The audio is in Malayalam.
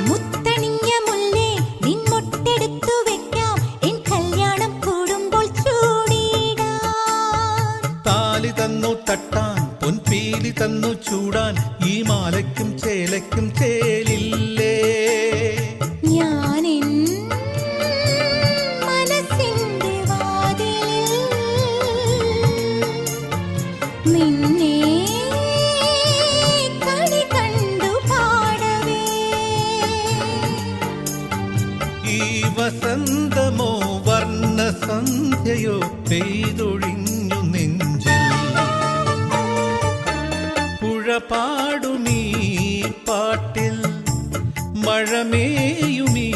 മുത്തണിഞ്ഞ മുല്ലേ നിൻ മൊട്ടെടുത്തു വെക്കാം എൻ കല്യാണം കൂടുമ്പോൾ ചൂടിടാൻ. താലി തന്നു തട്ടാൻ പൊൻപീലി തന്നു ചൂടാൻ ഈ മാലയ്ക്കും ചേലയ്ക്കും ചേലില്ലേ. ഞാനെൻ മനസ്സിന്റെ വാതിലിൽ നിന്നെ കണി കണ്ടു പാടവേ. ഈ വസന്തമോ വർണ്ണസന്ധ്യയോ പെയ്തൊഴിഞ്ഞു നെഞ്ചിൽ. പുഴ പാടുമീ പാട്ടിൽ മഴമേയുമീ